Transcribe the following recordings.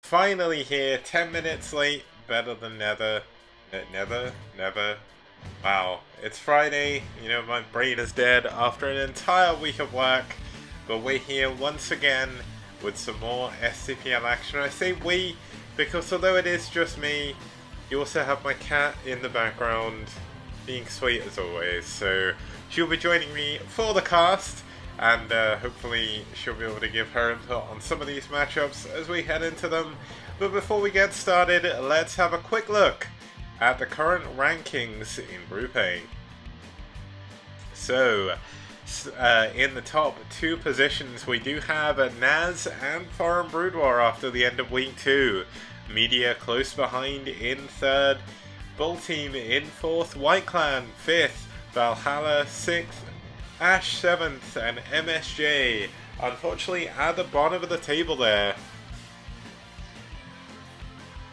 Finally here, 10 minutes late, better than never. Never. Wow, it's Friday, you know, my brain is dead after an entire week of work, but we're here once again with some more STPL action. I say we, because although it is just me, you also have my cat in the background, being sweet as always, so she'll be joining me for the cast, and hopefully she'll be able to give her input on some of these matchups as we head into them. But before we get started, let's have a quick look at the current rankings in Group A. So, in the top two positions, we do have Naz and Foreign Boudoir after the end of Week 2. Media close behind in third. Bull Team in fourth. White Clan 5th. Valhalla 6th. aSh 7th. And MSJ, unfortunately, at the bottom of the table there,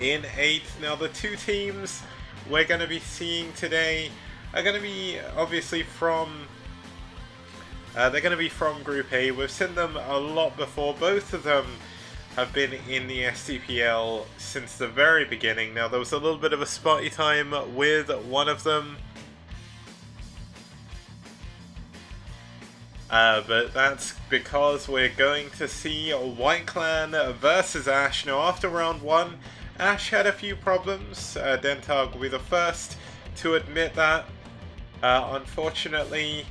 in 8th. Now, the two teams we're going to be seeing today are going to be obviously from they're going to be from Group A. We've seen them a lot before. Both of them have been in the STPL since the very beginning. Now, there was a little bit of a spotty time with one of them, but that's because we're going to see White Clan versus aSh. Now, after round 1, aSh had a few problems. Dentarg will be the first to admit that. Unfortunately,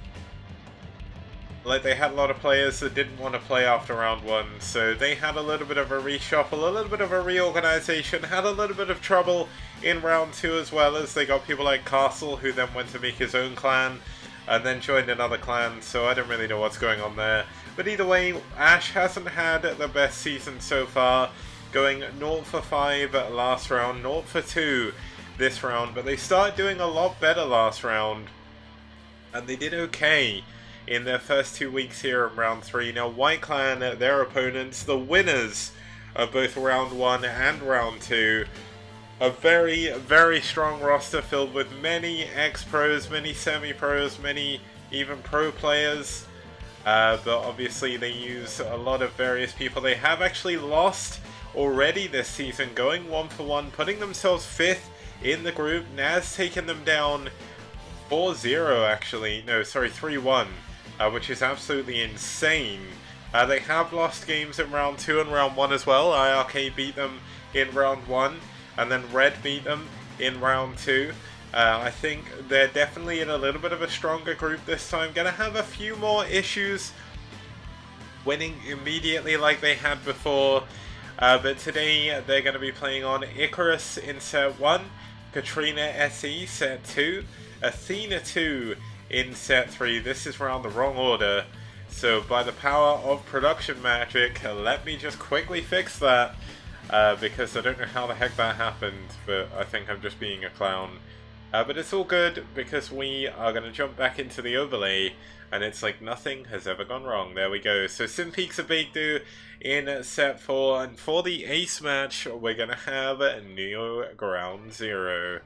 they had a lot of players that didn't want to play after round 1, so they had a little bit of a reshuffle, a little bit of a reorganization, had a little bit of trouble in round 2 as well, as they got people like Castle, who then went to make his own clan, and then joined another clan, so I don't really know what's going on there. But either way, aSh hasn't had the best season so far, going 0 for 5 last round, 0 for 2 this round, but they started doing a lot better last round, and they did okay in their first 2 weeks here in round 3. Now, White Clan, their opponents, the winners of both round 1 and round 2, a very, very strong roster filled with many ex-pros, many semi-pros, many even pro players, but obviously they use a lot of various people. They have actually lost already this season, going 1 for 1, putting themselves 5th in the group. Naz taking them down 4-0 actually, no, sorry, 3-1. Which is absolutely insane. They have lost games in round 2 and round 1 as well. IRK beat them in round 1, and then Red beat them in round 2. I think they're definitely in a little bit of a stronger group this time. Gonna have a few more issues winning immediately like they had before. But today they're going to be playing on Icarus in set 1, Katrina SE set 2, Athena 2 in set 3. This is round the wrong order, so by the power of production magic, let me just quickly fix that, because I don't know how the heck that happened, but I think I'm just being a clown. But it's all good, because we are going to jump back into the overlay, and it's like nothing has ever gone wrong. There we go. So Sim Peaks of Baekdu in set 4, and for the ace match, we're going to have Neo Ground Zero.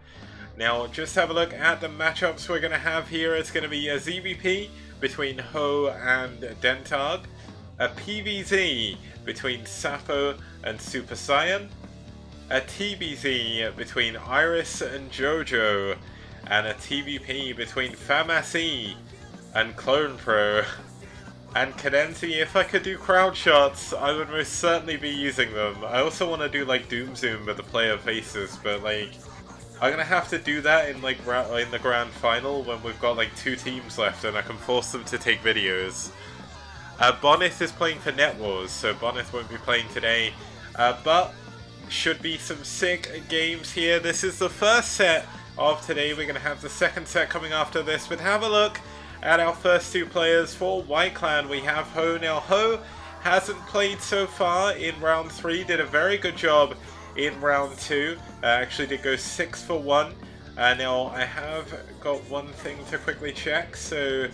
Now, just have a look at the matchups we're going to have here. It's going to be a ZVP between Ho and Dentarg, a PVZ between Sapo and Super Saiyan, a TBZ between Iris and Jojo, and a TVP between Famasi and Clone Pro. And Cadenzi, if I could do crowd shots, I would most certainly be using them. I also want to do like Doom Zoom with the player faces, but like, I'm gonna have to do that in like in the grand final when we've got like 2 teams left and I can force them to take videos. Bonneth is playing for Net Wars, so Bonneth won't be playing today, but should be some sick games here. This is the first set of today. We're gonna have the second set coming after this, but have a look at our first 2 players. For White Clan, we have Ho. Now, Ho hasn't played so far in round 3, did a very good job in round 2, actually did go 6 for 1. Now I have got one thing to quickly check. So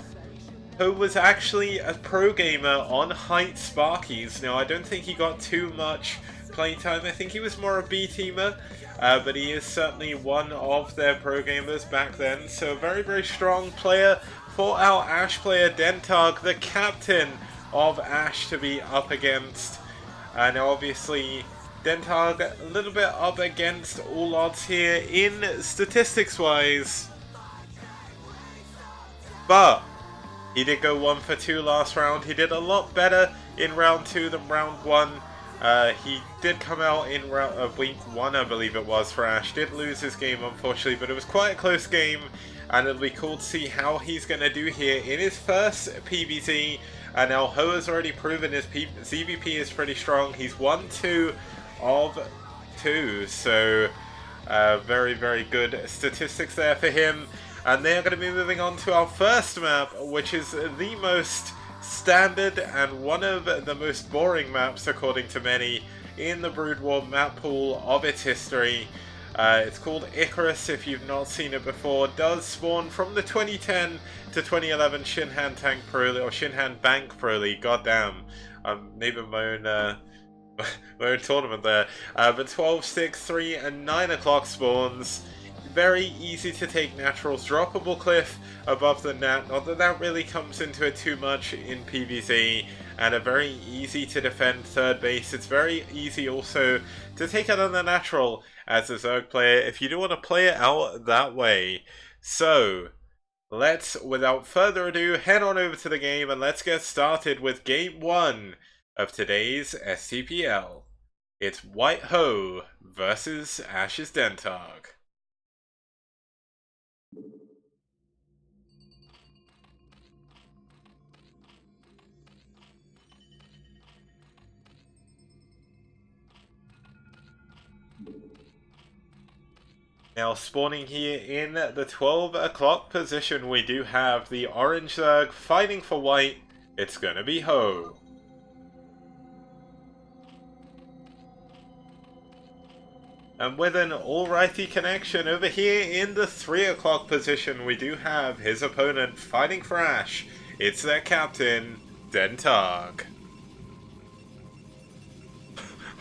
Ho was actually a pro gamer on Height Sparkies. Now I don't think he got too much playtime. I think he was more a B teamer, but he is certainly one of their pro gamers back then. So very, very strong player for our aSh player Dentarg, the captain of aSh, to be up against. Now obviously Dentarg a little bit up against all odds here in statistics-wise. But he did go 1 for 2 last round. He did a lot better in round 2 than round 1. He did come out in week 1, I believe it was, for aSh. Did lose his game, unfortunately, but it was quite a close game. And it'll be cool to see how he's going to do here in his first PBT. And now Ho has already proven his ZVP is pretty strong. He's 1-2 of 2. So very, very good statistics there for him. And they're going to be moving on to our first map, which is the most standard and one of the most boring maps, according to many, in the Brood War map pool of its history. It's called Icarus, if you've not seen it before. It does spawn from the 2010 to 2011 Shinhan Tank Pro League, or Shinhan Bank Pro League. Goddamn, I'm naming my own tournament there. But 12, 6, 3, and 9 o'clock spawns. Very easy to take naturals, droppable cliff above the nat, not that that really comes into it too much in PvZ, and a very easy to defend third base. It's very easy also to take out on the natural as a Zerg player if you do want to play it out that way. So let's, without further ado, head on over to the game and let's get started with game 1 of today's STPL. It's White Ho versus aSh's Dentarg. Now spawning here in the 12 o'clock position, we do have the orange Zerg fighting for white. It's gonna be Ho. And with an alrighty connection over here in the 3 o'clock position, we do have his opponent fighting for aSh. It's their captain, Dentarg.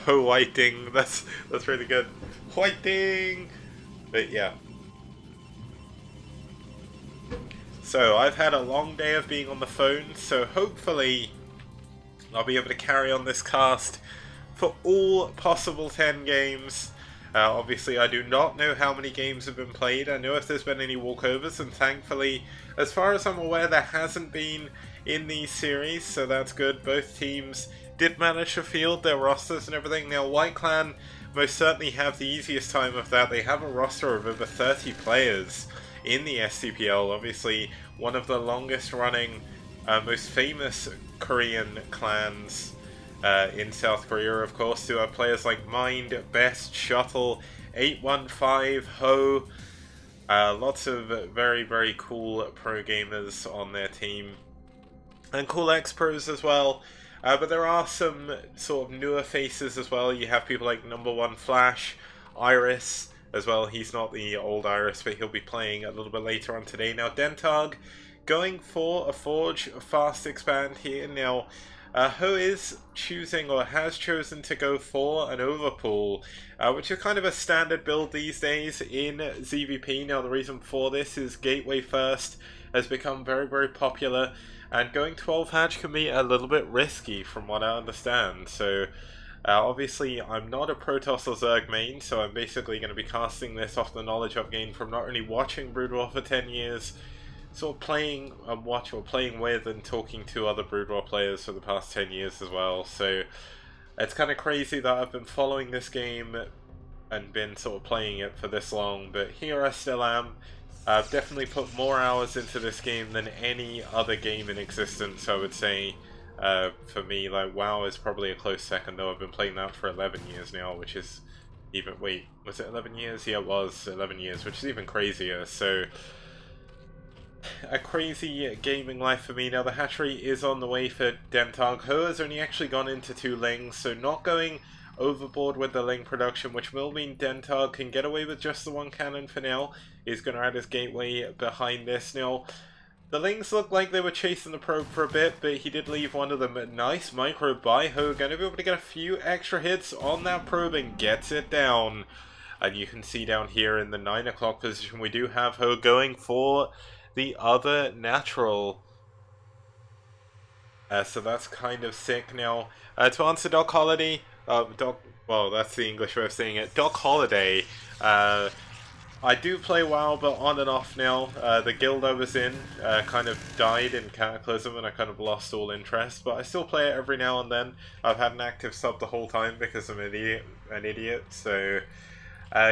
Ho whiting, that's really good. Whiting! But yeah. So I've had a long day of being on the phone, so hopefully I'll be able to carry on this cast for all possible 10 games. Obviously I do not know how many games have been played. I know if there's been any walkovers, and thankfully, as far as I'm aware, there hasn't been in these series, so that's good. Both teams did manage to field their rosters and everything. Now White Clan most certainly have the easiest time of that. They have a roster of over 30 players in the STPL, obviously one of the longest running, most famous Korean clans in South Korea, of course. To have players like Mind, Best, Shuttle, 815, Ho, lots of very, very cool pro gamers on their team, and cool ex-pros as well. But there are some sort of newer faces as well. You have people like Number One Flash, Iris as well. He's not the old Iris, but he'll be playing a little bit later on today. Now Dentarg going for a Forge Fast Expand here. Now Ho is choosing, or has chosen, to go for an Overpool, which is kind of a standard build these days in ZVP. Now the reason for this is Gateway First has become very, very popular, and going 12 hatch can be a little bit risky from what I understand. So obviously I'm not a Protoss or Zerg main, so I'm basically going to be casting this off the knowledge I've gained from not only watching Brood War for 10 years, sort of playing and playing with and talking to other Brood War players for the past 10 years as well. So it's kind of crazy that I've been following this game and been sort of playing it for this long, but here I still am. I've definitely put more hours into this game than any other game in existence, I would say. For me, like, WoW is probably a close second, though I've been playing that for 11 years now, which is even... Wait, was it 11 years? Yeah, it was 11 years, which is even crazier. So a crazy gaming life for me. Now the hatchery is on the way for Dentarg. Ho has only actually gone into 2 Lings, so not going overboard with the Ling production, which will mean Dentarg can get away with just the 1 cannon for now. He's going to add his gateway behind this. Now the Lings looked like they were chasing the probe for a bit, but he did leave one of them. Nice micro by Ho, going to be able to get a few extra hits on that probe and gets it down. And you can see down here in the 9 o'clock position, we do have Ho going for the other natural. So that's kind of sick. Now, to answer Doc Holiday, Doc. Well, that's the English way of saying it. Doc Holiday. Uh, I do play WoW, but on and off now. The guild I was in kind of died in Cataclysm, and I kind of lost all interest. But I still play it every now and then. I've had an active sub the whole time because I'm an idiot. So,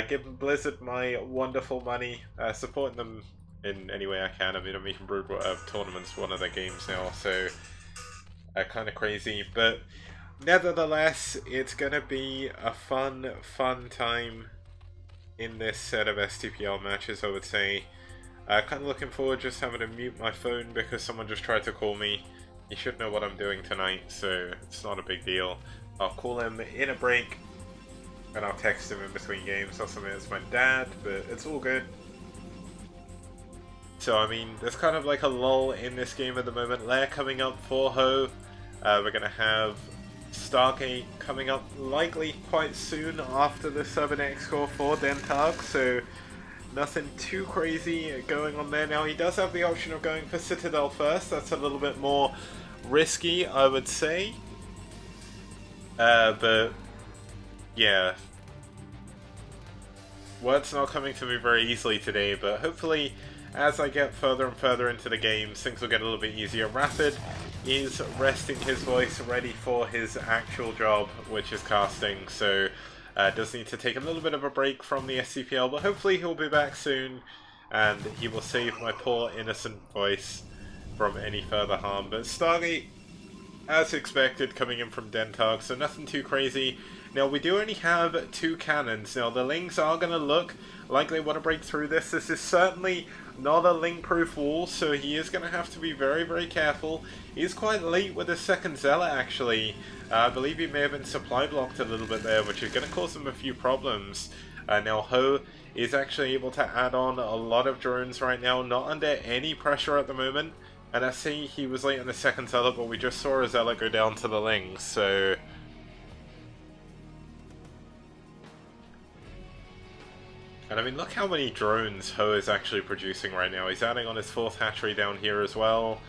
giving Blizzard my wonderful money, supporting them in any way I can. I mean, I'm even brewed tournaments one of their games now, so kind of crazy. But nevertheless, it's gonna be a fun time in this set of STPL matches, I would say. Kind of looking forward just having to mute my phone because someone just tried to call me. He should know what I'm doing tonight, so it's not a big deal. I'll call him in a break, and I'll text him in between games or something. It's my dad, but it's all good. So, I mean, there's kind of like a lull in this game at the moment. Lair coming up for Ho. We're going to have Stargate coming up likely quite soon after the sub and X score for Dentarg, so nothing too crazy going on there. Now he does have the option of going for Citadel first. That's a little bit more risky, I would say. But yeah, word's not coming to me very easily today, but hopefully as I get further and further into the game, things will get a little bit easier. Rapid is resting his voice, ready for his actual job, which is casting, so does need to take a little bit of a break from the STPL, but hopefully he'll be back soon, and he will save my poor innocent voice from any further harm. But Stargate, as expected, coming in from Dentarg, so nothing too crazy. Now, we do only have 2 cannons. Now, the Lings are going to look like they want to break through this. This is certainly not a Ling-proof wall, so he is going to have to be very, very careful. He's quite late with his second Zealot, actually. I believe he may have been supply blocked a little bit there, which is going to cause him a few problems. Now, Ho is actually able to add on a lot of drones right now, not under any pressure at the moment. And I see he was late on the second Zealot, but we just saw a Zealot go down to the Lings, so and I mean, look how many drones Ho is actually producing right now. He's adding on his 4th hatchery down here as well.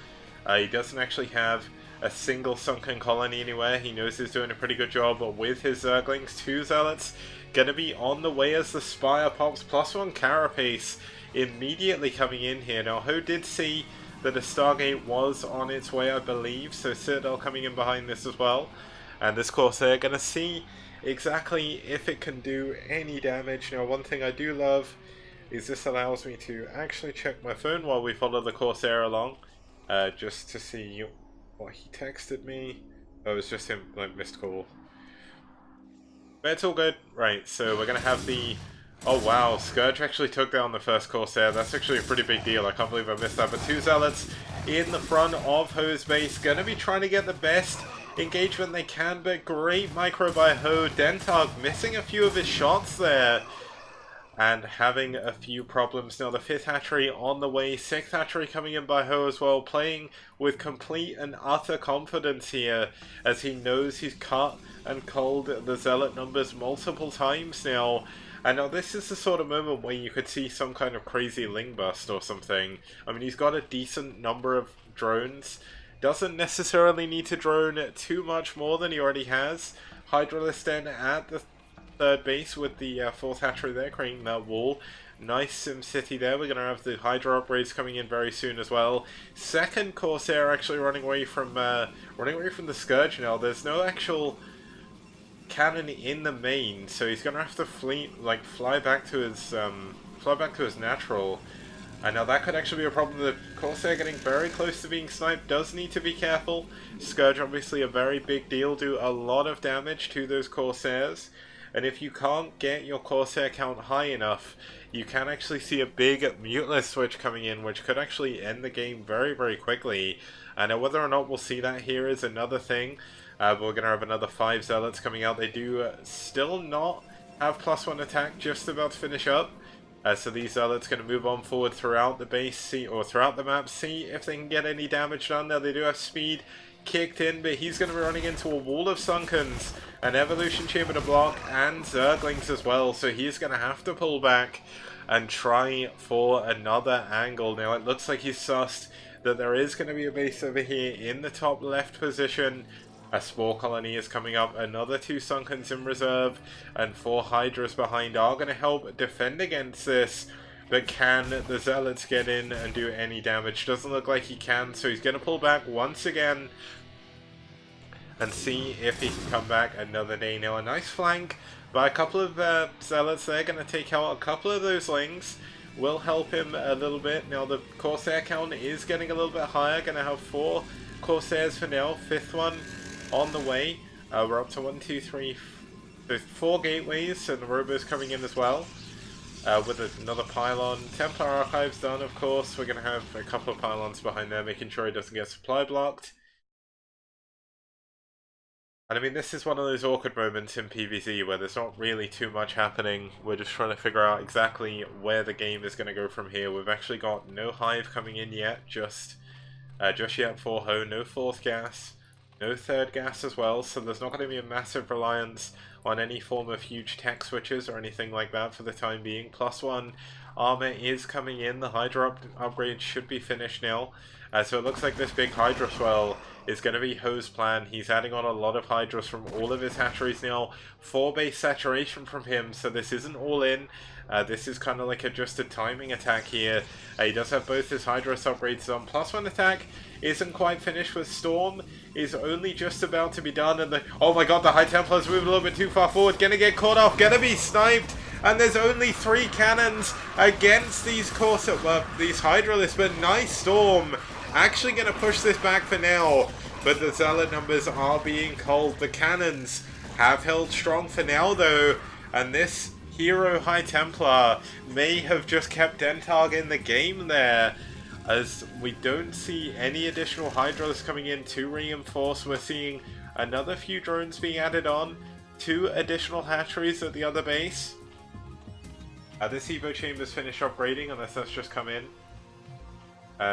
He doesn't actually have a single sunken colony anywhere. He knows he's doing a pretty good job with his Zerglings. 2 Zealots gonna be on the way as the Spire pops. +1 Carapace immediately coming in here. Now, Ho did see that a Stargate was on its way, I believe, so Citadel coming in behind this as well. And this Corsair gonna see exactly if it can do any damage. Now, one thing I do love is this allows me to actually check my phone while we follow the Corsair along, just to see what he texted me. Oh, it was just him, like, missed call. But it's all good. Right, so we're gonna have the... Oh wow, Scourge actually took down the first Corsair. That's actually a pretty big deal. I can't believe I missed that. But 2 Zealots in the front of Ho's base, gonna be trying to get the best engagement they can, but great micro by Ho. Dentarg missing a few of his shots there and having a few problems. Now, the 5th hatchery on the way, 6th hatchery coming in by Ho as well, playing with complete and utter confidence here as he knows he's cut and culled the Zealot numbers multiple times now. And now this is the sort of moment where you could see some kind of crazy Ling bust or something. I mean, he's got a decent number of drones. Doesn't necessarily need to drone too much more than he already has. Hydralisk then at the 3rd base with the 4th hatchery there, creating that wall. Nice Sim City there. We're going to have the Hydra upgrades coming in very soon as well. 2nd Corsair actually running away from the Scourge now. There's no actual cannon in the main, so he's going to have to fly back to his natural. And now that could actually be a problem. The Corsair getting very close to being sniped, does need to be careful. Scourge obviously a very big deal, do a lot of damage to those Corsairs. And if you can't get your Corsair count high enough, you can actually see a big Mutalist switch coming in, which could actually end the game very, very quickly. And whether or not we'll see that here is another thing. But we're going to have another 5 Zealots coming out. They do still not have +1 attack, just about to finish up. So these Zealots going to move on forward throughout the base, or throughout the map, see if they can get any damage done. Now they do have speed kicked in, but he's going to be running into a wall of Sunkens, an Evolution Chamber to block, and Zerglings as well. So he's going to have to pull back and try for another angle. Now it looks like he's sussed that there is going to be a base over here in the top left position. A Spore Colony is coming up, another 2 Sunkens in reserve, and 4 Hydras behind are going to help defend against this. But can the Zealots get in and do any damage? Doesn't look like he can, so he's going to pull back once again and see if he can come back another day. Now a nice flank by a couple of Zealots there, going to take out a couple of those Lings. Will help him a little bit. Now the Corsair count is getting a little bit higher, going to have 4 Corsairs for now, 5th one on the way. We're up to 1, 2, 3, 4 gateways, and the Robo's coming in as well. With another pylon. Templar Archives done, of course. We're going to have a couple of pylons behind there, making sure he doesn't get supply blocked. And I mean, this is one of those awkward moments in PvZ where there's not really too much happening. We're just trying to figure out exactly where the game is going to go from here. We've actually got no Hive coming in yet, just yet for Ho, no 4th gas, no 3rd gas as well, so there's not going to be a massive reliance on any form of huge tech switches or anything like that for the time being. +1 armor is coming in, the Hydra upgrade should be finished now. So it looks like this big Hydra swell is going to be Ho's plan. He's adding on a lot of Hydras from all of his hatcheries now. 4 base saturation from him, so this isn't all in. This is kind of like just a timing attack here. He does have both his Hydros upgrades on. +1 attack isn't quite finished with Storm. Is only just about to be done. And the oh my god, the High Templar's moving a little bit too far forward. Gonna get caught off. Gonna be sniped. And there's only 3 cannons against these these Hydralisks. But nice Storm. Actually going to push this back for now, but the Zealot numbers are being culled. The cannons have held strong for now though, and this hero High Templar may have just kept Dentarg in the game there, as we don't see any additional Hydras coming in to reinforce. We're seeing another few drones being added on, 2 additional hatcheries at the other base. This Evo Chamber's finished upgrading, unless that's just come in.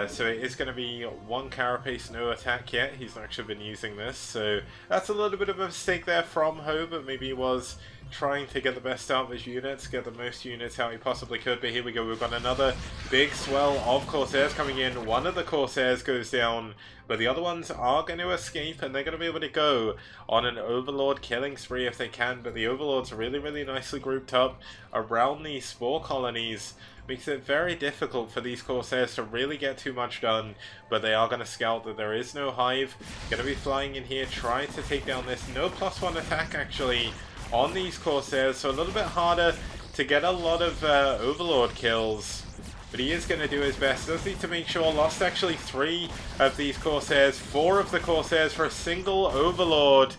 So it is going to be 1 Carapace, no attack yet. He's actually been using this, so that's a little bit of a mistake there from Ho, but maybe he was trying to get the best out of his units, get the most units out he possibly could. But here we go, we've got another big swell of Corsairs coming in. One of the Corsairs goes down, but the other ones are going to escape, and they're going to be able to go on an Overlord killing spree if they can. But the Overlords are really, really nicely grouped up around these Spore Colonies. Makes it very difficult for these Corsairs to really get too much done, but they are going to scout that there is no Hive. Going to be flying in here, trying to take down this. No +1 attack actually on these Corsairs, so a little bit harder to get a lot of Overlord kills. But he is going to do his best. Does need to make sure. Lost actually 3 of these Corsairs, 4 of the Corsairs for a single Overlord.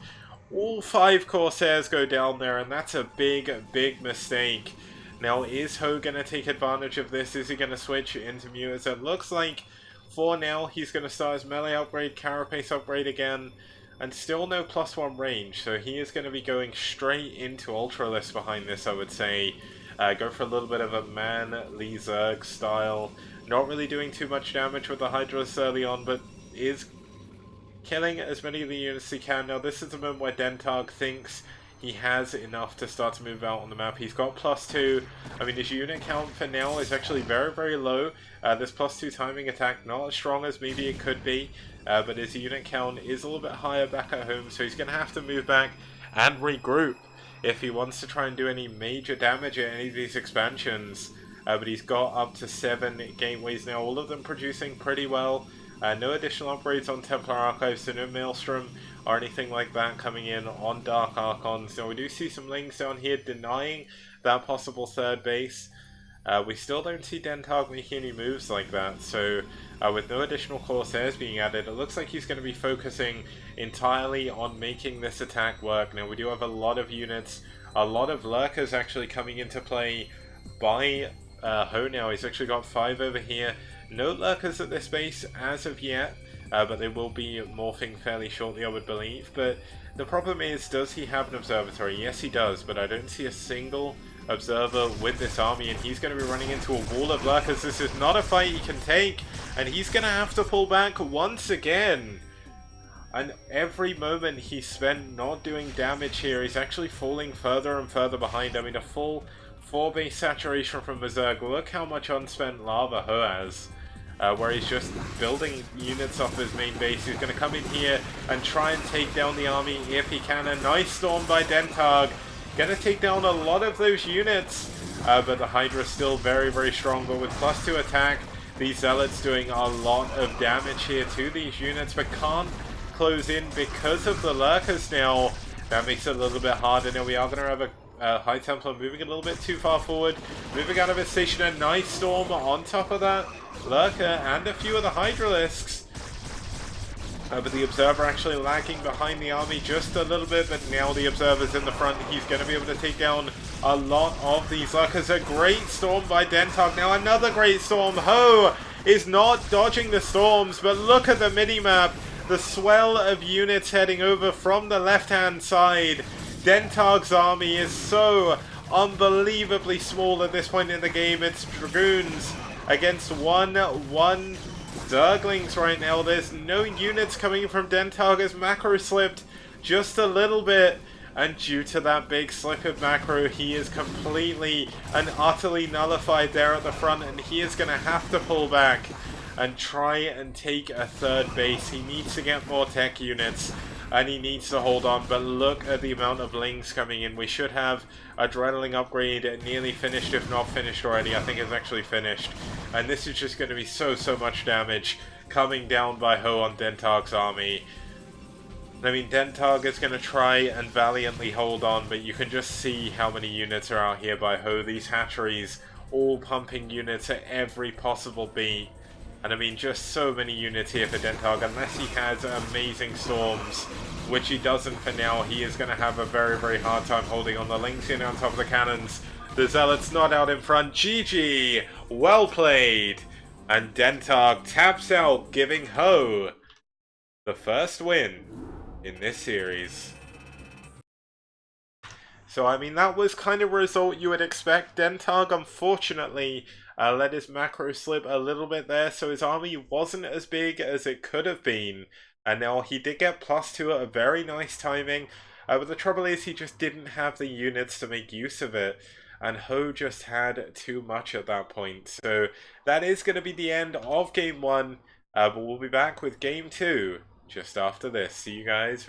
All 5 Corsairs go down there, and that's a big, big mistake. Now, is Ho going to take advantage of this? Is he going to switch into Mutas? It looks like, for now, he's going to start his melee upgrade, Carapace upgrade again, and still no +1 range, so he is going to be going straight into Ultralisk behind this, I would say. Go for a little bit of a Man Lee Zerg style. Not really doing too much damage with the Hydras early on, but is killing as many of the units as he can. Now, this is the moment where Dentarg thinks he has enough to start to move out on the map. He's got +2. I mean, his unit count for now is actually very, very low. This +2 timing attack, not as strong as maybe it could be, but his unit count is a little bit higher back at home, so he's going to have to move back and regroup if he wants to try and do any major damage at any of these expansions. But he's got up to 7 gateways now, all of them producing pretty well. No additional upgrades on Templar Archives, so no Maelstrom or anything like that coming in on Dark Archons. Now we do see some Lings down here denying that possible 3rd base. We still don't see Dentarg making any moves like that, so with no additional Corsairs being added, it looks like he's going to be focusing entirely on making this attack work. Now we do have a lot of units, a lot of Lurkers actually coming into play by Ho now. He's actually got 5 over here. No Lurkers at this base as of yet, but they will be morphing fairly shortly, I would believe. But the problem is, does he have an observatory? Yes, he does, but I don't see a single observer with this army, and he's going to be running into a wall of Lurkers. This is not a fight he can take, and he's going to have to pull back once again. And every moment he spent not doing damage here, he's actually falling further and further behind. I mean, a full 4 base saturation from Berserk. Look how much unspent lava Ho has. where he's just building units off his main base. He's going to come in here and try and take down the army if he can. A nice storm by Dentarg. Going to take down a lot of those units, but the Hydra is still very, very strong. But with +2 attack, these Zealots doing a lot of damage here to these units, but can't close in because of the Lurkers now. That makes it a little bit harder. Now we are going to have a High Templar moving a little bit too far forward, moving out of his station. A nice storm on top of that Lurker and a few of the Hydralisks. But the Observer actually lagging behind the army just a little bit, but now the Observer's in the front. He's going to be able to take down a lot of these Lurkers. A great storm by Dentarg. Now another great storm. Ho is not dodging the storms, but look at the mini-map. The swell of units heading over from the left-hand side. Dentarg's army is so unbelievably small at this point in the game. It's Dragoons against one Zerglings right now. There's no units coming from Dentarg as Macro slipped just a little bit. And due to that big slip of Macro, he is completely and utterly nullified there at the front. And he is going to have to pull back and try and take a third base. He needs to get more tech units. And he needs to hold on, but look at the amount of Lings coming in. We should have Adrenaline upgrade nearly finished, if not finished already. I think it's actually finished. And this is just going to be so much damage coming down by Ho on Dentarg's army. I mean, Dentarg is going to try and valiantly hold on, but you can just see how many units are out here by Ho. These hatcheries all pumping units at every possible beat. And I mean, just so many units here for Dentarg. Unless he has amazing storms, which he doesn't for now, he is going to have a very hard time holding on. The Lings in on top of the cannons. The Zealots not out in front. GG! Well played! And Dentarg taps out, giving Ho the first win in this series. So, I mean, that was kind of a result you would expect. Dentarg, unfortunately, let his Macro slip a little bit there, so his army wasn't as big as it could have been. And now he did get +2 at a very nice timing, but the trouble is he just didn't have the units to make use of it. And Ho just had too much at that point. So that is going to be the end of Game 1, but we'll be back with Game 2 just after this. See you guys.